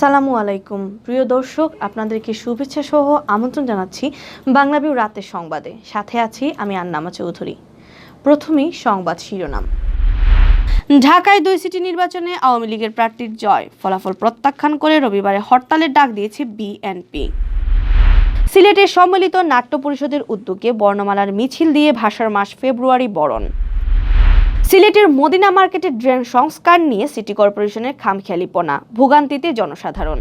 আসসালামু আলাইকুম প্রিয় দর্শক, আপনাদেরকে শুভেচ্ছা সহ আমন্ত্রণ জানাচ্ছি বাংলাভিউ রাতের সংবাদে। সাথে আছি আমি আন্নামা চৌধুরী। প্রথমেই সংবাদ শিরোনাম। ঢাকায় 2 সিটি নির্বাচনে আওয়ামী লীগের প্রার্থীর জয়, ফলাফল প্রত্যাখ্যান করে রবিবারে হরতালের ডাক দিয়েছে বিএনপি। সিলেটের সম্মিলিত নাট্য পরিষদের উদ্যোগে বর্ণমালার মিছিল দিয়ে ভাষার মাস ফেব্রুয়ারি বরণ। সিলেটের মদিনা মার্কেটে ড্রেন সংস্কার নিয়ে সিটি কর্পোরেশনের খামখেয়ালিপনা, ভোগান্তিতে জনসাধারণ।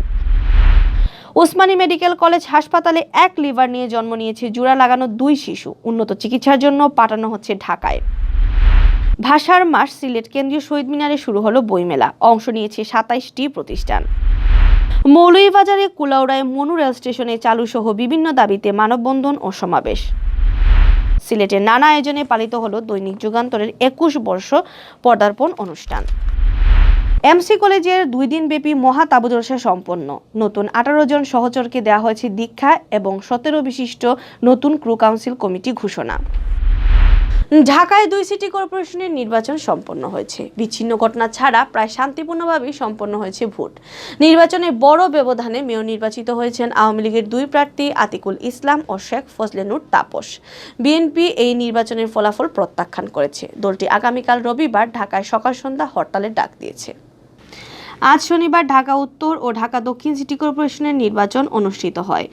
ওসমানী মেডিকেল কলেজ হাসপাতালে এক লিভার নিয়ে জন্ম নিয়েছে জোড়া লাগানো 2 শিশু, উন্নত চিকিৎসার জন্য পাঠানো হচ্ছে ঢাকায়। ভাষার মাস সিলেট কেন্দ্রীয় শহীদ মিনারে শুরু হলো বইমেলা, অংশ নিয়েছে 27টি প্রতিষ্ঠান। মৌলভীবাজারে কুলাউড়ায় মনু রেল স্টেশনে চালু সহ বিভিন্ন দাবিতে মানববন্ধন ও সমাবেশ। সিলেটের নানা আয়োজনে পালিত হলো দৈনিক যুগান্তরের 21 বর্ষ পদার্পণ অনুষ্ঠান। এমসি কলেজের 2 দিনব্যাপী মহা তাবুজলসা সম্পন্ন। নতুন 18 জন সহচরকে দেওয়া হয়েছে দীক্ষা এবং 17 বিশিষ্ট নতুন ক্রু কাউন্সিল কমিটি ঘোষণা। ঢাকায় 2 সিটি কর্পোরেশনের নির্বাচন সম্পন্ন হয়েছে। বিচ্ছিন্ন ঘটনা ছাড়া প্রায় শান্তিপূর্ণভাবেই সম্পন্ন হয়েছে ভোট। নির্বাচনে বড় ব্যবধানে মেয়র নির্বাচিত হয়েছেন আওয়ামী লীগের 2 প্রার্থী আতিকুল ইসলাম ও শেখ ফজলে নূর তাপস। বিএনপি এই নির্বাচনের ফলাফল প্রত্যাখ্যান করেছে। দলটি আগামীকাল রবিবার ঢাকায় সকাল সন্ধ্যা হরতালের ডাক দিয়েছে। আজ শনিবার ঢাকা উত্তর ও ঢাকা দক্ষিণ সিটি কর্পোরেশনের নির্বাচন অনুষ্ঠিত হয়।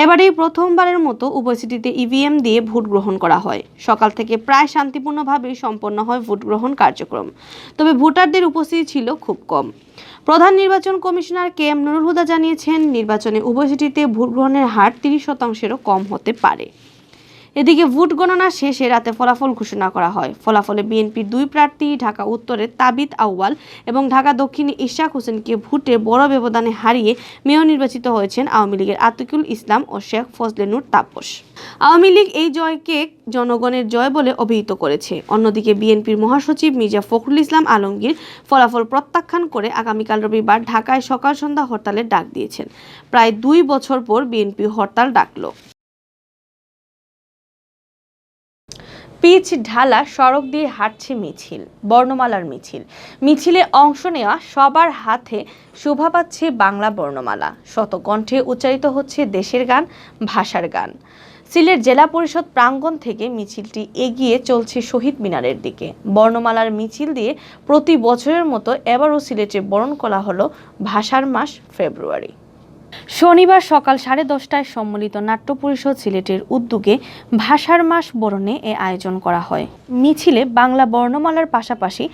এবারেই প্রথমবারের মতো উভয় সিটিতে ইভিএম দিয়ে ভোট গ্রহণ করা হয়। সকাল থেকে প্রায় শান্তিপূর্ণভাবেই সম্পন্ন হয় ভোট গ্রহণ কার্যক্রম, তবে ভোটারদের উপস্থিতি ছিল খুব কম। প্রধান নির্বাচন commissioner K M Nurul Huda জানিয়েছেন, নির্বাচনে উভয় সিটিতে ভোট গ্রহণের হার 30%-এরও কম হতে পারে। এদিকে ভোট গণনা শেষে রাতে ফলাফল ঘোষণা করা হয়। ফলাফলে বিএনপির 2 প্রার্থী ঢাকা উত্তরের তাবিদ আউয়াল এবং ঢাকা দক্ষিণে ইশাক হোসেনকে ভোটে বড় ব্যবধানে হারিয়ে মেয়র নির্বাচিত হয়েছেন আওয়ামী লীগের আতিকুল ইসলাম ও শেখ ফজলে নূর তাপস। আওয়ামী লীগ এই জয়কে জনগণের জয় বলে অভিহিত করেছে। অন্যদিকে বিএনপির মহাসচিব মির্জা ফখরুল ইসলাম আলমগীর ফলাফল প্রত্যাখ্যান করে আগামীকাল রবিবার ঢাকায় সকাল সন্ধ্যা হরতালের ডাক দিয়েছেন। প্রায় 2 বছর পর বিএনপি হরতাল ডাকল। পিচ ঢালা সড়ক দিয়ে হাঁটছে মিছিল, বর্ণমালার মিছিল। মিছিলে অংশ নেওয়া সবার হাতে শোভা পাচ্ছে বাংলা বর্ণমালা। শতকণ্ঠে উচ্চারিত হচ্ছে দেশের গান, ভাষার গান। সিলেট জেলা পরিষদ প্রাঙ্গণ থেকে মিছিলটি এগিয়ে চলছে শহীদ মিনারের দিকে। বর্ণমালার মিছিল দিয়ে প্রতি বছরের মতো এবারও সিলেটে বরণ করা হলো ভাষার মাস ফেব্রুয়ারি। শনিবার সকাল 10:30টায় সম্মিলিত নাট্য পরিষদ সিলেটের উদ্যোগে ভাষার মাস বরণে এ আয়োজন করা হয়। মিছিলে বাংলা বর্ণমালার পাশাপাশি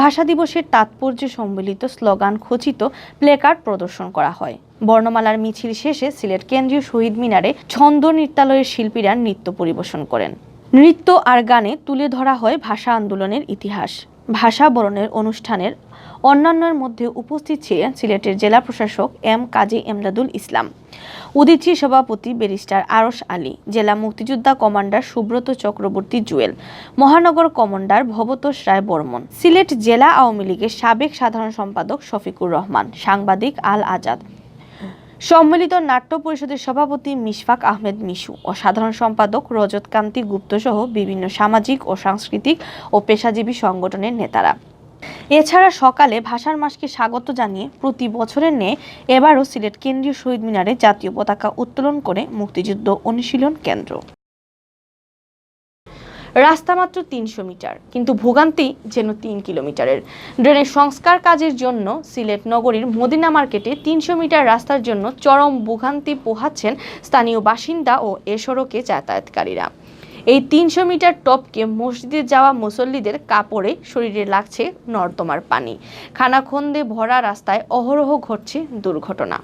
ভাষা দিবসের তাৎপর্য সম্বলিত স্লোগান খচিত প্লেকার্ড প্রদর্শন করা হয়। বর্ণমালার মিছিল শেষে সিলেট কেন্দ্রীয় শহীদ মিনারে ছন্দ নৃত্যালয়ের শিল্পীরা নৃত্য পরিবেশন করেন। নৃত্য আর গানে তুলে ধরা হয় ভাষা আন্দোলনের ইতিহাস। ভাষা বরণের অনুষ্ঠানের অন্যান্যের মধ্যে উপস্থিত ছিলেন সিলেটের জেলা প্রশাসক এম কাজী এমদাদুল ইসলাম, উদীচী সভাপতি ব্যারিস্টার আরশ আলী, জেলা মুক্তিযোদ্ধা কমান্ডার সুব্রত চক্রবর্তী জুয়েল, মহানগর কমান্ডার ভবতোষ রায় বর্মন, সিলেট জেলা আওয়ামী লীগের সাবেক সাধারণ সম্পাদক শফিকুর রহমান, সাংবাদিক আল আজাদ, সম্মিলিত নাট্য পরিষদের সভাপতি মিশফাক আহমেদ মিশু ও সাধারণ সম্পাদক রজত কান্তি গুপ্ত সহ বিভিন্ন সামাজিক ও সাংস্কৃতিক ও পেশাজীবী সংগঠনের নেতারা। এছাড়া সকালে ভাষার মাসকে স্বাগত জানিয়ে প্রতি বছরের ন্যায় এবারও সিলেট কেন্দ্রীয় শহীদ মিনারে জাতীয় পতাকা উত্তোলন করে মুক্তিযুদ্ধ অনুশীলন কেন্দ্র। রাস্তা মাত্র 300 মিটার, কিন্তু ভোগান্তি যেন 3 কিলোমিটারের। ড্রেনের সংস্কার কাজের জন্য সিলেট নগরীর মদিনা মার্কেটে 300 মিটার রাস্তার জন্য চরম ভোগান্তি পোহাচ্ছেন স্থানীয় বাসিন্দা ও এ সড়কে যাতায়াতকারীরা। এই 300 মিটার টপকে মসজিদে যাওয়া মুসল্লিদের কাপড়ে শরীরে লাগছে নর্দমার পানি। খানাখন্দে ভরা রাস্তায় অহরহ ঘটছে দুর্ঘটনা।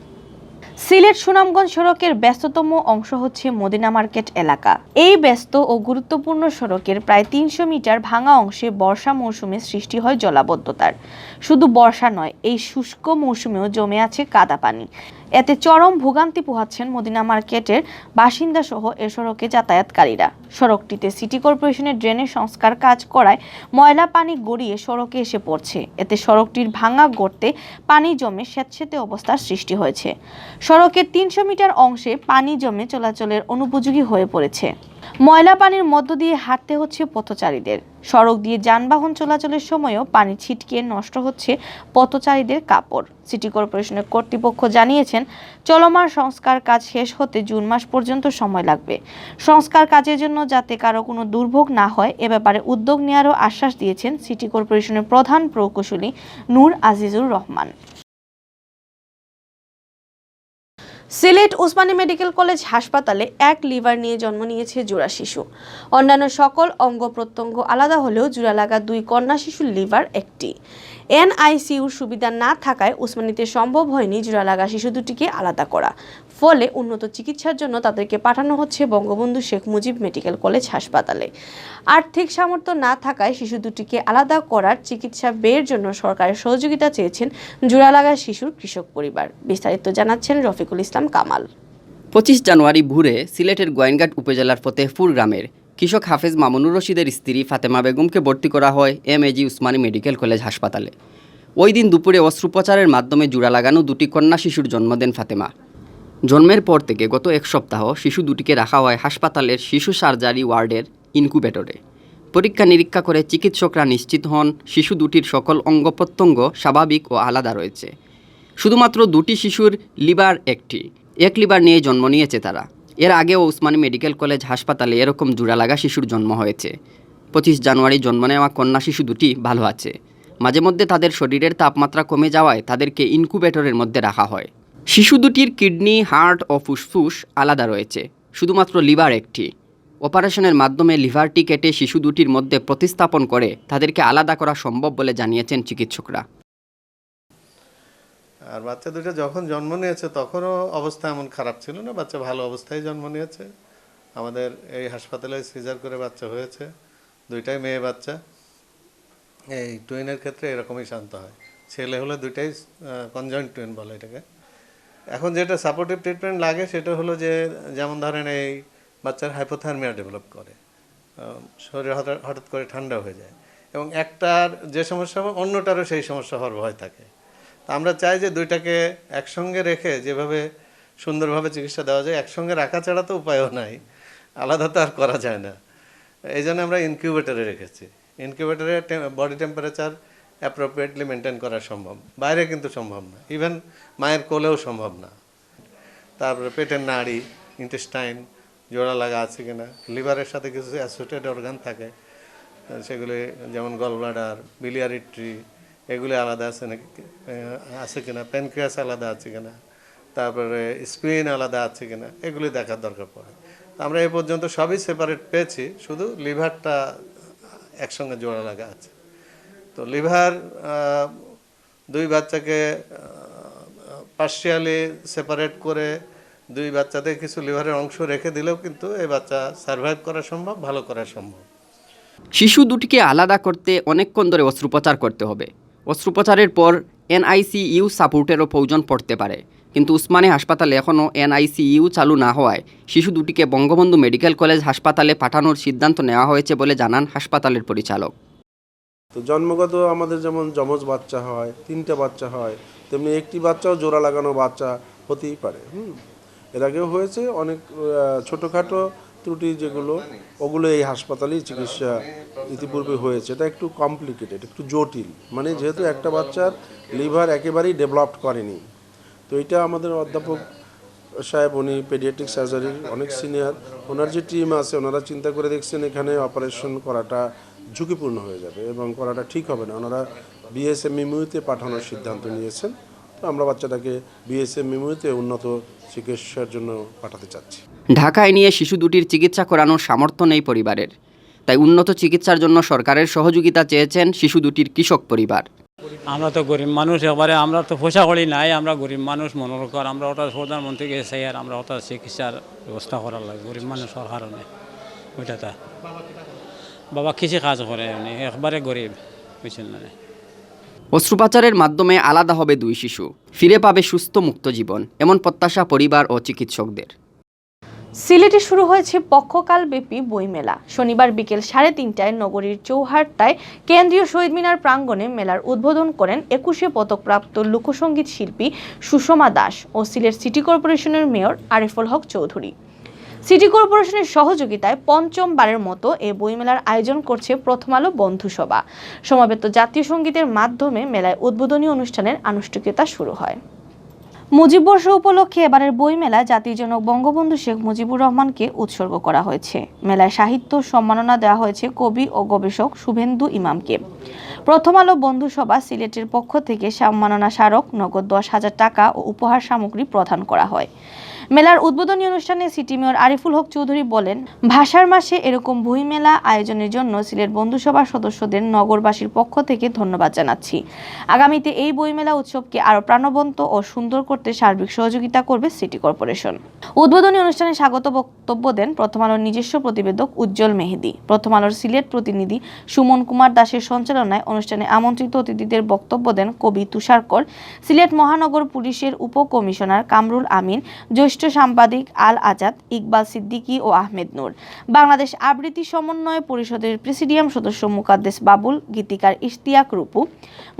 সিলেট সুনামগঞ্জ সড়কের ব্যস্ততম অংশ হচ্ছে মদিনা মার্কেট এলাকা। এই ব্যস্ত ও গুরুত্বপূর্ণ সড়কের প্রায় 300 মিটার ভাঙা অংশে বর্ষা মৌসুমে সৃষ্টি হয় জলাবদ্ধতার। শুধু বর্ষা নয়, এই শুষ্ক মৌসুমেও জমে আছে কাদা পানি। এতে চরম ভোগান্তি পোহাচ্ছেন মদিনা মার্কেটের বাসিন্দা সহ এ সড়কে যাতায়াতকারীরা। সড়কটিতে সিটি কর্পোরেশনের ড্রেনের সংস্কার কাজ করায় ময়লা পানি গড়িয়ে সড়কে এসে পড়ছে। এতে সড়কটির ভাঙা গর্তে পানি জমে স্যাঁতসেঁতে অবস্থার সৃষ্টি হয়েছে। সড়কের 300 মিটার অংশে পানি জমে চলাচলের অনুপযোগী হয়ে পড়েছে। ময়লা পানির মধ্য দিয়ে হাঁটতে হচ্ছে পথচারীদের। সড়ক দিয়ে যানবাহন চলাচলের সময়ও পানি ছিটকে নষ্ট হচ্ছে পথচারীদের কাপড়। সিটি কর্পোরেশনের কর্তৃপক্ষ জানিয়েছেন, চলমান সংস্কার কাজ শেষ হতে জুন মাস পর্যন্ত সময় লাগবে। সংস্কার কাজের জন্য যাতে কারো কোনো দুর্ভোগ না হয় এ ব্যাপারে উদ্যোগ নেওয়ারও আশ্বাস দিয়েছেন সিটি কর্পোরেশনের প্রধান প্রকৌশলী নূর আজিজুর রহমান। সিলেট ওসমানী মেডিকেল কলেজ হাসপাতালে এক লিভার নিয়ে জন্ম নিয়েছে জোড়া শিশু। অন্যান্য সকল অঙ্গ প্রত্যঙ্গ আলাদা হলেও জোড়া লাগা দুই কন্যা শিশুর লিভার একটি। এনআইসিইউর সুবিধা না থাকায় ওসমানীতে সম্ভব হয়নি জোড়া লাগা শিশু দুটিকে আলাদা করা। ফলে উন্নত চিকিৎসার জন্য তাদেরকে পাঠানো হচ্ছে বঙ্গবন্ধু শেখ মুজিব মেডিকেল কলেজ হাসপাতালে। আর্থিক সামর্থ্য না থাকায় শিশু দুটিকে আলাদা করার চিকিৎসা ব্যয়ের জন্য সরকারের সহযোগিতা চেয়েছেন জোড়া লাগা শিশুর কৃষক পরিবার। বিস্তারিত জানাচ্ছেন রফিকুল ইসলাম কামাল। 25 জানুয়ারি ভোরে সিলেটের গোয়েনঘাট উপজেলার ফতেহপুর গ্রামের কৃষক হাফেজ মামুনুর রশিদের স্ত্রী ফাতেমা বেগমকে ভর্তি করা হয় এমএজি ওসমানী মেডিকেল কলেজ হাসপাতালে। ওই দিন দুপুরে অস্ত্রোপচারের মাধ্যমে জোড়া লাগানো দুটি কন্যা শিশুর জন্ম দেন ফাতেমা। জন্মের পর থেকে গত এক সপ্তাহ শিশু দুটিকে রাখা হয় হাসপাতালের শিশু সার্জারি ওয়ার্ডের ইনকিউবেটরে। পরীক্ষা নিরীক্ষা করে চিকিৎসকরা নিশ্চিত হন শিশু দুটির সকল অঙ্গ প্রত্যঙ্গ স্বাভাবিক ও আলাদা রয়েছে। শুধুমাত্র দুটি শিশুর লিভার একটি, এক লিভার নিয়ে জন্ম নিয়েছে তারা। এর আগেও ওসমানী মেডিকেল কলেজ হাসপাতালে এরকম জোড়া লাগা শিশুর জন্ম হয়েছে। 25 জানুয়ারি জন্ম নেওয়া কন্যা শিশু দুটি ভালো আছে। মাঝে মধ্যে তাদের শরীরের তাপমাত্রা কমে যাওয়ায় তাদেরকে ইনকিউবেটরের মধ্যে রাখা হয়। শিশু দুটির কিডনি, হার্ট ও ফুসফুস আলাদা রয়েছে, শুধুমাত্র লিভার একটি। অপারেশনের মাধ্যমে লিভারটি কেটে শিশু দুটির মধ্যে প্রতিস্থাপন করে তাদেরকে আলাদা করা সম্ভব বলে জানিয়েছেন চিকিৎসকরা। আর বাচ্চা দুটো যখন জন্ম নিয়েছে তখনও অবস্থা এমন খারাপ ছিল না, বাচ্চা ভালো অবস্থায় জন্ম নিয়েছে। আমাদের এই হাসপাতালে সিজার করে বাচ্চা হয়েছে, দুইটাই মেয়ে বাচ্চা। এই টুইনের ক্ষেত্রে এরকমই শান্ত হয়, ছেলে হলে দুইটাই কনজয়েন্ট টুইন বলে এটাকে। এখন যেটা সাপোর্টিভ ট্রিটমেন্ট লাগে সেটা হলো যে, যেমন ধরেন এই বাচ্চার হাইপোথার্মিয়া ডেভেলপ করে, শরীর হঠাৎ করে ঠান্ডা হয়ে যায়, এবং একটার যে সমস্যা হবে অন্যটারও সেই সমস্যা হওয়ার ভয় থাকে। তা আমরা চাই যে দুইটাকে একসঙ্গে রেখে যেভাবে সুন্দরভাবে চিকিৎসা দেওয়া যায়, একসঙ্গে রাখা ছাড়া তো উপায়ও নাই, আলাদা তো আর করা যায় না। এই জন্য আমরা ইনকিউবেটরে রেখেছি। ইনকিউবেটরে বডি টেম্পারেচার অ্যাপ্রোপ্রিয়েটলি মেনটেন করা সম্ভব, বাইরে কিন্তু সম্ভব না, ইভেন মায়ের কোলেও সম্ভব না। তারপরে পেটের নাড়ি, ইন্টেস্টাইন জোড়া লাগা আছে কিনা, লিভারের সাথে কিছু অ্যাসোসিয়েটেড অর্গান থাকে, সেগুলি যেমন গল ব্লাডার, বিলিয়ারি ট্রি, এগুলি আলাদা আছে কিনা, প্যানক্রিয়াস আলাদা আছে কিনা, তারপরে স্প্লিন আলাদা আছে কিনা, এগুলি দেখার দরকার পড়ে। আমরা এ পর্যন্ত সবই সেপারেট পেয়েছি, শুধু লিভারটা একসঙ্গে জোড়া লাগা আছে। তো লিভার দুই বাচ্চাকে পার্শিয়ালি সেপারেট করে দুই বাচ্চাদের কিছু লিভারের অংশ রেখে দিলেও কিন্তু এই বাচ্চা সার্ভাইভ করা সম্ভব, ভালো করা সম্ভব। শিশু দুটিকে আলাদা করতে অনেকক্ষণ ধরে অস্ত্রোপচার করতে হবে। অস্ত্রোপচারের পর এনআইসিইউ সাপোর্টেরও প্রয়োজন পড়তে পারে, কিন্তু ওসমানী হাসপাতালে এখনও এনআইসিইউ চালু না হওয়ায় শিশু দুটিকে বঙ্গবন্ধু মেডিকেল কলেজ হাসপাতালে পাঠানোর সিদ্ধান্ত নেওয়া হয়েছে বলে জানান হাসপাতালের পরিচালক। তো জন্মগত আমাদের যেমন যমজ বাচ্চা হয়, 3টে বাচ্চা হয়, তেমনি একটি বাচ্চাও জোড়া লাগানো বাচ্চা হতেই পারে। এর আগেও হয়েছে অনেক ছোটোখাটো ত্রুটি, যেগুলো ওগুলো এই হাসপাতালেই চিকিৎসা ইতিপূর্বে হয়েছে। এটা একটু কমপ্লিকেটেড, একটু জটিল, মানে যেহেতু একটা বাচ্চার লিভার একেবারেই ডেভেলপড করেনি। তো এটা আমাদের অধ্যাপক সাহেব, উনি পেডিয়াট্রিক সার্জারির অনেক সিনিয়র, ওনার যে টিম আছে ওনারা চিন্তা করে দেখছেন এখানে অপারেশন করাটা ঝুঁকিপূর্ণ হয়ে যাবে এবং করাটা ঠিক হবে না। ওনারা বিএসএমইউতে পাঠানোর সিদ্ধান্ত নিয়েছেন। তো আমরা বাচ্চাটাকে বিএসএমইউতে উন্নত চিকিৎসার জন্য পাঠাতে চাচ্ছি। ঢাকায় নিয়ে শিশু দুটির চিকিৎসা করানোর সামর্থ্য নেই পরিবারের, তাই উন্নত চিকিৎসার জন্য সরকারের সহযোগিতা চেয়েছেন শিশু দুটির কৃষক পরিবার। আমরা তো গরিব মানুষ, এবারে আমরা তো পয়সা করি নাই, আমরা গরিব মানুষ মনোর কর, আমরা ওটা প্রধানমন্ত্রীকে চাই আর আমরা ওটা চিকিৎসার ব্যবস্থা করার লাগে গরিব মানুষের কারণে। ওইটা বাবা কৃষি কাজ করে, উনি একবারে গরিব, বুঝছেন না। অস্ত্রোপচারের মাধ্যমে আলাদা হবে দুই শিশু, ফিরে পাবে সুস্থ মুক্ত জীবন, এমন প্রত্যাশা পরিবার ও চিকিৎসকদের। সিলেটে শুরু হয়েছে পক্ষকালব্যাপী বইমেলা। শনিবার বিকেল 3:30টায় নগরীর চৌহাট্টায় কেন্দ্রীয় শহীদ মিনার প্রাঙ্গণে মেলার উদ্বোধন করেন 21শে পদকপ্রাপ্ত লোকসঙ্গীত শিল্পী সুষমা দাস ও সিলেট সিটি কর্পোরেশনের মেয়র আরিফুল হক চৌধুরী। সিটি কর্পোরেশনের সহযোগিতায় পঞ্চমবারের মতো এই বইমেলার আয়োজন করছে প্রথম আলো বন্ধুসভা। সমাবেত জাতীয় সঙ্গীতের মাধ্যমে মেলায় উদ্বোধনী অনুষ্ঠানের আনুষ্ঠানিকতা শুরু হয়। মুজিববর্ষ উপলক্ষে এবারের বইমেলা জাতির জনক বঙ্গবন্ধু শেখ মুজিবুর রহমানকে উৎসর্গ করা হয়েছে। মেলায় সাহিত্য সম্মাননা দেওয়া হয়েছে কবি ও গবেষক শুভেন্দু ইমামকে। প্রথম আলো বন্ধুসভা সিলেটের পক্ষ থেকে সম্মাননা স্মারক, নগদ 10,000 টাকা ও উপহার সামগ্রী প্রদান করা হয়। মেলার উদ্বোধনী অনুষ্ঠানে সিটি মেয়র আরিফুল হক চৌধুরী বলেন, ভাষার মাসে এরকম বইমেলা আয়োজনের জন্য সিলেট বন্ধুসভার সদস্যদের নগরবাসীর পক্ষ থেকে ধন্যবাদ জানাচ্ছি। আগামীতে এই বইমেলা উৎসবকে আরো প্রাণবন্ত ও সুন্দর করতে সার্বিক সহযোগিতা করবে সিটি কর্পোরেশন। উদ্বোধনী অনুষ্ঠানে স্বাগত বক্তব্য দেন প্রথম আলোর নিজস্ব প্রতিবেদক উজ্জ্বল মেহেদি। প্রথম আলোর সিলেট প্রতিনিধি সুমন কুমার দাসের সঞ্চালনায় অনুষ্ঠানে আমন্ত্রিত অতিথিদের বক্তব্য দেন কবি তুষারকর, সিলেট মহানগর পুলিশের উপকমিশনার কামরুল আমিন, জ্যেষ্ঠ সাংবাদিক আল আজাদ, ইকবাল সিদ্দিকী ও আহমেদ নূর, বাংলাদেশ আবৃত্তি সমন্বয় পরিষদের প্রেসিডিয়াম সদস্য মুকাদ্দেস বাবুল, গীতিকার ইশতিয়াক রূপু,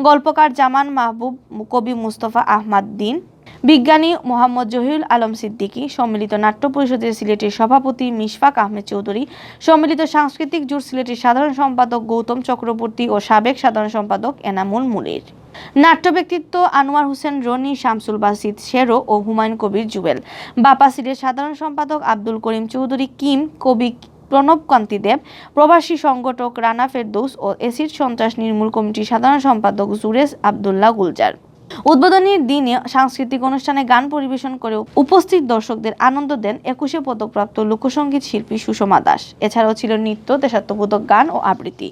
গল্পকার জামান মাহবুব, কবি মুস্তফা আহমদ দিন, বিজ্ঞানী মোহাম্মদ জহিরুল আলম সিদ্দিকী, সম্মিলিত নাট্য পরিষদের সিলেটের সভাপতি মিশফাক আহমেদ চৌধুরী, সম্মিলিত সাংস্কৃতিক জোট সিলেটের সাধারণ সম্পাদক গৌতম চক্রবর্তী ও সাবেক সাধারণ সম্পাদক এনামুল মুনির, নাট্য ব্যক্তিত্ব আনোয়ার হোসেন রনি, শামসুল বাসিত শেরো ও হুমায়ুন কবির জুবেল, বাপা সিলেট সাধারণ সম্পাদক আব্দুল করিম চৌধুরী কিম, কবি প্রণবকান্তি দেব, প্রবাসী সংগঠক রানা ফেরদৌস ও এসিড সন্ত্রাস নির্মূল কমিটির সাধারণ সম্পাদক জুরেজ আব্দুল্লাহ গুলজার। উদ্বোধনী দিনে সাংস্কৃতিক অনুষ্ঠানে গান পরিবেশন করে উপস্থিত দর্শকদের আনন্দ দেন 21 পদকপ্রাপ্ত লোকসঙ্গীত শিল্পী সুষমা দাস। এছাড়াও ছিল নৃত্য, দেশাত্মবোধক গান ও আবৃত্তি।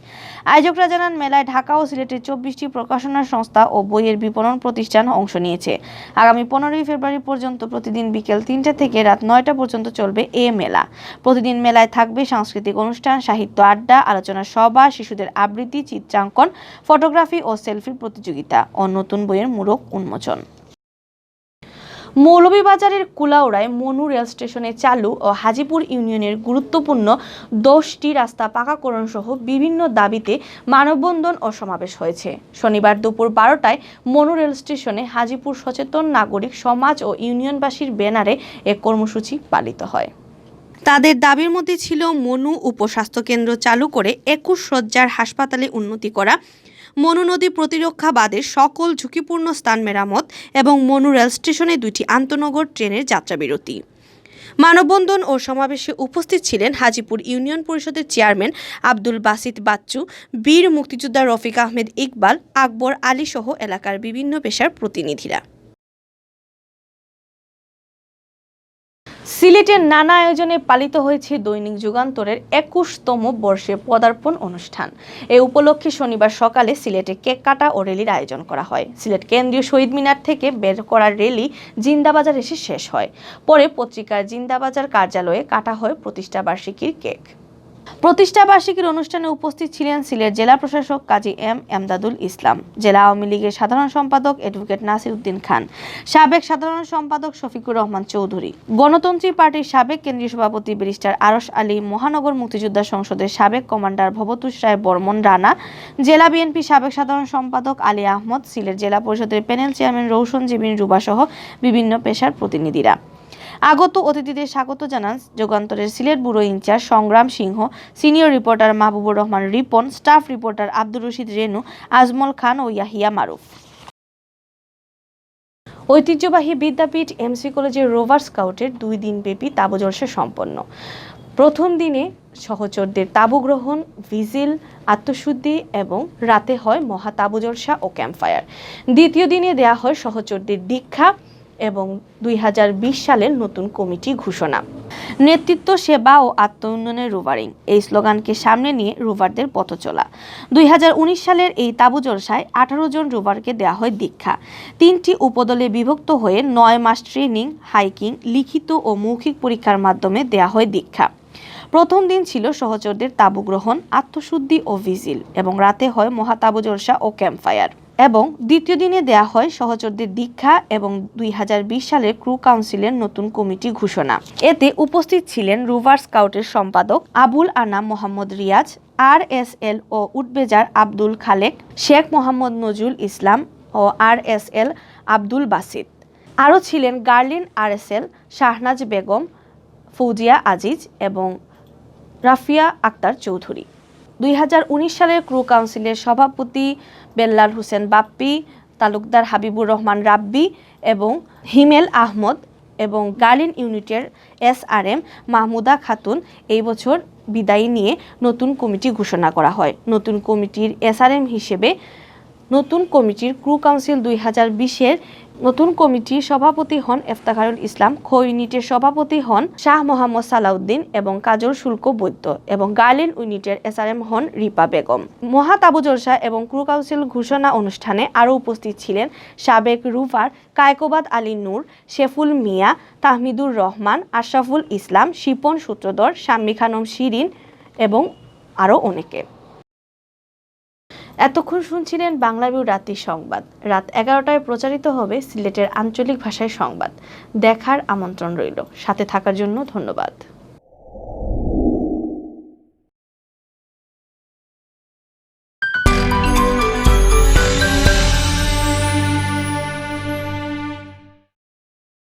আয়োজকরা জানান, মেলায় ঢাকা ও সিলেটের 24টি প্রকাশনা সংস্থা ও বইয়ের বিপণন প্রতিষ্ঠান অংশ নিয়েছে। আগামী 15 ফেব্রুয়ারি পর্যন্ত প্রতিদিন বিকেল 3টা থেকে রাত 9টা পর্যন্ত চলবে এ মেলা। প্রতিদিন মেলায় থাকবে সাংস্কৃতিক অনুষ্ঠান, সাহিত্য আড্ডা, আলোচনা সভা, শিশুদের আবৃত্তি, চিত্রাঙ্কন, ফটোগ্রাফি ও সেলফি প্রতিযোগিতা ও নতুন বইয়ের মূরক উন্মোচন। মৌলভীবাজারের কুলাউড়ায় মনু রেল স্টেশনে চালু ও হাজীপুর ইউনিয়নের গুরুত্বপূর্ণ 10টি রাস্তা পাকাকরণ সহ বিভিন্ন দাবিতে মানববন্ধন ও সমাবেশ হয়েছে। শনিবার দুপুর 12টায় মনু রেল স্টেশনে হাজীপুর সচেতন নাগরিক সমাজ ও ইউনিয়নবাসীর ব্যানারে এক কর্মসূচি পালিত হয়। তাদের দাবির মধ্যে ছিল মনু উপস্বাস্থ্য কেন্দ্র চালু করে 21 শয্যার হাসপাতালে উন্নতি করা, মনু নদী প্রতিরক্ষা বাদের সকল ঝুঁকিপূর্ণ স্থান মেরামত এবং মনু রেল স্টেশনে 2টি আন্তনগর ট্রেনের যাত্রাবিরতি। মানববন্ধন ও সমাবেশে উপস্থিত ছিলেন হাজীপুর ইউনিয়ন পরিষদের চেয়ারম্যান আব্দুল বাসিত বাচ্চু, বীর মুক্তিযোদ্ধা রফিক আহমেদ ইকবাল, আকবর আলী সহ এলাকার বিভিন্ন পেশার প্রতিনিধিরা। সিলেটের নানা আয়োজনে পালিত হয়েছে দৈনিক যুগান্তরের 21তম বর্ষে পদার্পণ অনুষ্ঠান। এই উপলক্ষে শনিবার সকালে সিলেটে কেক কাটা ও র্যালির আয়োজন করা হয়। সিলেট কেন্দ্রীয় শহীদ মিনার থেকে বের করা র্যালি জিন্দাবাজার এসে শেষ হয়। পরে পত্রিকার জিন্দাবাজার কার্যালয়ে কাটা হয় প্রতিষ্ঠাবার্ষিকীর কেক। প্রতিষ্ঠাবার্ষিকীর অনুষ্ঠানে উপস্থিত ছিলেন সিলেট জেলা প্রশাসক কাজী এম এমদাদুল ইসলাম, জেলা আওয়ামী লীগের সাধারণ সম্পাদক অ্যাডভোকেট নাসির উদ্দিন খান, সাবেক সাধারণ সম্পাদক শফিকুর রহমান চৌধুরী, গণতন্ত্রী পার্টির সাবেক কেন্দ্রীয় সভাপতি ব্যারিস্টার আরশ আলী, মহানগর মুক্তিযোদ্ধা সংসদের সাবেক কমান্ডার ভবতোষ রায় বর্মন রানা, জেলা বিএনপি সাবেক সাধারণ সম্পাদক আলী আহমদ, সিলেট জেলা পরিষদের প্যানেল চেয়ারম্যান রৌশন জিবিন রুবা সহ বিভিন্ন পেশার প্রতিনিধিরা। আগত অতিথিদের স্বাগত জানান যুগান্তরের Sylhet bureau in charge Sangram Singha, senior reporter Mahbubur Rahman Ripon, staff reporter Abdur Rashid Renu, Ajmal Khan ও ইয়াহিয়া মারুফ। ঐতিহ্যবাহী বিদ্যাপীঠ এমসি কলেজের রোভার স্কাউটের 2 দিনব্যাপী তাবু জলসা সম্পন্ন। প্রথম দিনে সহচরদের তাবু গ্রহণ, ভিজিল, আত্মশুদ্ধি এবং রাতে হয় মহা তাবু জলসা ও ক্যাম্পফায়ার। দ্বিতীয় দিনে দেয়া হয় সহচরদের দীক্ষা এবং 2020 সালের নতুন কমিটি ঘোষণা। নেতৃত্ব, সেবা ও আত্ম উন্নয়নের রোভারিং এই স্লোগানকে সামনে নিয়ে রোভারদের পথ চলা। 2019 সালের এই তাবু জলসায় 18 জন রোভারকে দেওয়া হয় দীক্ষা। 3টি উপদলে বিভক্ত হয়ে 9 মাস ট্রেনিং, হাইকিং, লিখিত ও মৌখিক পরীক্ষার মাধ্যমে দেওয়া হয় দীক্ষা। প্রথম দিন ছিল সহচরদের তাবু গ্রহণ, আত্মশুদ্ধি ও ভিজিল এবং রাতে হয় মহা তাবু জলসা ও ক্যাম্পফায়ার। এবং দ্বিতীয় দিনে দেয়া হয় সহচরদের দীক্ষা এবং 2020 সালের ক্রু কাউন্সিলের নতুন কমিটি ঘোষণা। এতে উপস্থিত ছিলেন রোভার স্কাউটের সম্পাদক আবুল আনাম মোহাম্মদ রিয়াজ, RSL ও উডবেজার আব্দুল খালেক, শেখ মোহাম্মদ নজরুল ইসলাম ও RSL আব্দুল বাসিত। আরও ছিলেন গার্লিন RSL, শাহনাজ বেগম, ফৌজিয়া আজিজ এবং রাফিয়া আক্তার চৌধুরী। 2019 সালের ক্রু কাউন্সিলের সভাপতি বেল্লাল হোসেন বাপ্পি, তালুকদার হাবিবুর রহমান রাব্বি এবং হিমেল আহমদ এবং গার্লিন ইউনিটের SRM মাহমুদা খাতুন এই বছর বিদায় নিয়ে নতুন কমিটি ঘোষণা করা হয়। নতুন কমিটির SRM হিসেবে নতুন কমিটির ক্রু কাউন্সিল 2020-এর নতুন কমিটির সভাপতি হন ইফতেখারুল ইসলাম, খ ইউনিটের সভাপতি হন শাহ মোহাম্মদ সালাউদ্দিন এবং কাজল শুল্ক বৈদ্য এবং গার্লিন ইউনিটের SRM হন রিপা বেগম। মহাতাবু জলসা এবং ক্রু কাউন্সিল ঘোষণা অনুষ্ঠানে আরও উপস্থিত ছিলেন সাবেক রুভার কায়কোবাদ আলী নূর, শেফুল মিয়া, তাহমিদুর রহমান, আশরাফুল ইসলাম, শিপন সূত্রধর, শাম্মী খানম শিরিন এবং আরও অনেকে। এতক্ষণ শুনছিলেন বাংলাভিউ রাতের সংবাদ। রাত 11টায় প্রচারিত হবে সিলেটের আঞ্চলিক ভাষায় সংবাদ। দেখার আমন্ত্রণ রইল। সাথে থাকার জন্য ধন্যবাদ।